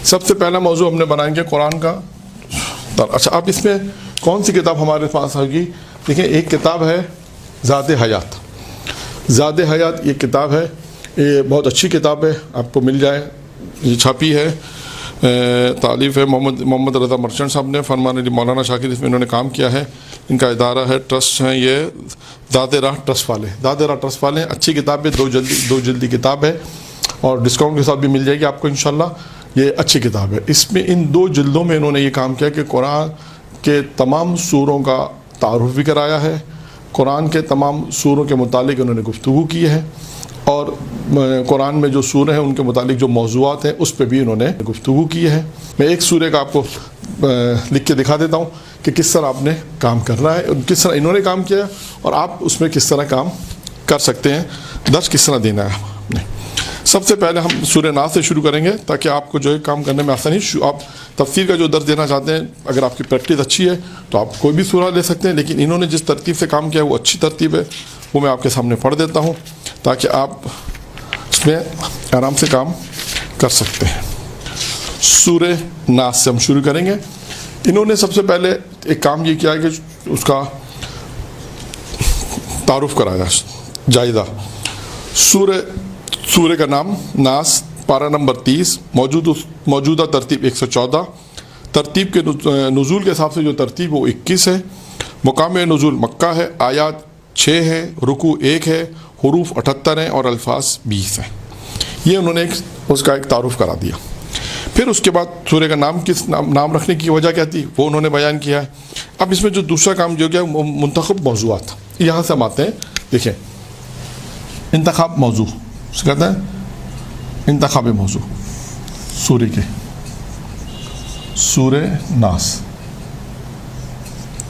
سب سے پہلا موضوع ہم نے بنائیں گے قرآن کا. اچھا اب اس میں کون سی کتاب ہمارے پاس ہوگی؟ دیکھیں ایک کتاب ہے زاد حیات. زاد حیات یہ کتاب ہے, یہ بہت اچھی کتاب ہے, آپ کو مل جائے. یہ چھاپی ہے, تالیف ہے محمد رضا مرچنٹ صاحب نے, فرمان علی مولانا شاکر اس میں انہوں نے کام کیا ہے. ان کا ادارہ ہے, ٹرسٹ ہیں یہ داد راہ ٹرسٹ والے, داد راہ ٹرسٹ والے ہیں. اچھی کتاب ہے, دو جلدی کتاب ہے اور ڈسکاؤنٹ کے ساتھ بھی مل جائے گی آپ کو انشاءاللہ. یہ اچھی کتاب ہے. اس میں ان 2 جلدوں میں انہوں نے یہ کام کیا کہ قرآن کے تمام سوروں کا تعارف بھی کرایا ہے, قرآن کے تمام سوروں کے متعلق انہوں نے گفتگو کی ہے, اور قرآن میں جو سورے ہیں ان کے متعلق جو موضوعات ہیں اس پہ بھی انہوں نے گفتگو کی ہے. میں ایک سورے کا آپ کو لکھ کے دکھا دیتا ہوں کہ کس طرح آپ نے کام کرنا ہے, کس طرح انہوں نے کام کیا اور آپ اس میں کس طرح کام کر سکتے ہیں, درس کس طرح دینا ہے آپ نے. سب سے پہلے ہم سورہ ناس سے شروع کریں گے تاکہ آپ کو جو ہے کام کرنے میں آسانی. آپ تفسیر کا جو درس دینا چاہتے ہیں, اگر آپ کی پریکٹس اچھی ہے تو آپ کوئی بھی سورہ لے سکتے ہیں, لیکن انہوں نے جس ترتیب سے کام کیا ہے وہ اچھی ترتیب ہے, وہ میں آپ کے سامنے پڑھ دیتا ہوں تاکہ آپ اس میں آرام سے کام کر سکتے ہیں. سورہ ناس سے ہم شروع کریں گے. انہوں نے سب سے پہلے ایک کام یہ کیا ہے کہ اس کا تعارف کرایا, جائزہ. سورہ کا نام ناس, پارہ نمبر 30, موجودہ ترتیب 114, ترتیب کے نزول کے حساب سے جو ترتیب وہ 21 ہے, مقام نزول مکہ ہے, آیات 6 ہے, رکوع 1 ہے, حروف 78 ہیں اور الفاظ 20 ہیں. یہ انہوں نے اس کا ایک تعارف کرا دیا. پھر اس کے بعد سورہ کا نام رکھنے کی وجہ کیا تھی وہ انہوں نے بیان کیا ہے. اب اس میں جو دوسرا کام جو کیا منتخب موضوعات, یہاں سے ہم آتے ہیں. دیکھیں انتخاب موضوع سے کہتے ہیں, انتخاب موضوع سورہ کے, سورہ ناس,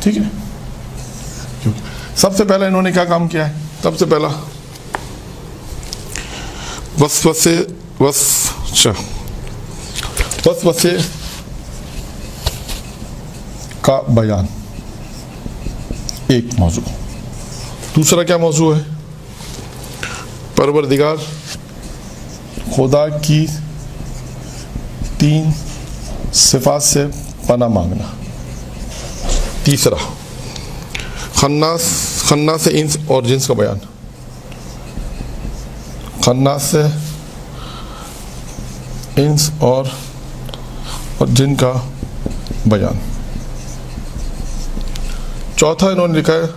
ٹھیک ہے. سب سے پہلے انہوں نے کیا کام کیا ہے؟ سب سے پہلا وسوسے کا بیان ایک موضوع. دوسرا کیا موضوع ہے؟ پروردگار خدا کی 3 صفات سے پناہ مانگنا. تیسرا خناس انس اور جنس کا بیان, خناس انس اور جن کا بیان. چوتھا انہوں نے لکھا ہے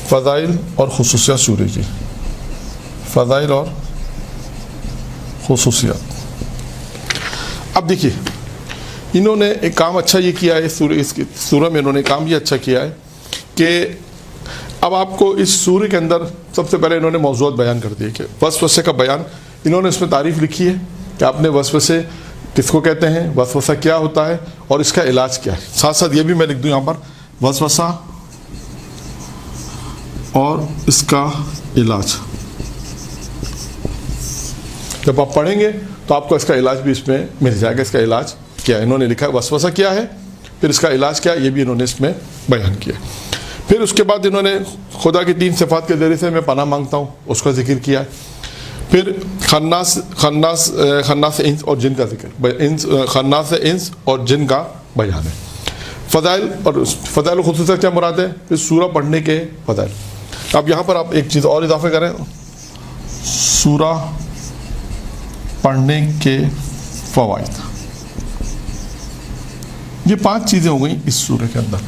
فضائل اور خصوصیات سورہ کی, فضائل اور خصوصیات. اب دیکھیے انہوں نے ایک کام اچھا یہ کیا ہے اس سورہ میں, انہوں نے کام یہ اچھا کیا ہے کہ اب آپ کو اس سورہ کے اندر سب سے پہلے انہوں نے موضوعات بیان کر دیے کہ وسوسے کا بیان. انہوں نے اس میں تعریف لکھی ہے کہ آپ نے وسوسے کس کو کہتے ہیں, وسوسہ کیا ہوتا ہے اور اس کا علاج کیا ہے. ساتھ ساتھ یہ بھی میں لکھ دوں یہاں پر, وسوسہ اور اس کا علاج. جب آپ پڑھیں گے تو آپ کو اس کا علاج بھی اس میں مل جائے گا. اس کا علاج کیا ہے انہوں نے لکھا ہے, وسوسہ کیا ہے, پھر اس کا علاج کیا ہے, یہ بھی انہوں نے اس میں بیان کیا. پھر اس کے بعد انہوں نے خدا کی 3 صفات کے ذریعے سے میں پناہ مانگتا ہوں اس کا ذکر کیا ہے. پھر خناس انس اور جن کا ذکر, خناس انس اور جن کا بیان ہے. فضائل و خصوصیات کیا مراد ہے؟ پھر سورہ پڑھنے کے فضائل. اب یہاں پر آپ ایک چیز اور اضافہ کریں, سورہ پڑھنے کے فوائد. یہ 5 چیزیں ہو گئیں اس سورہ کے اندر.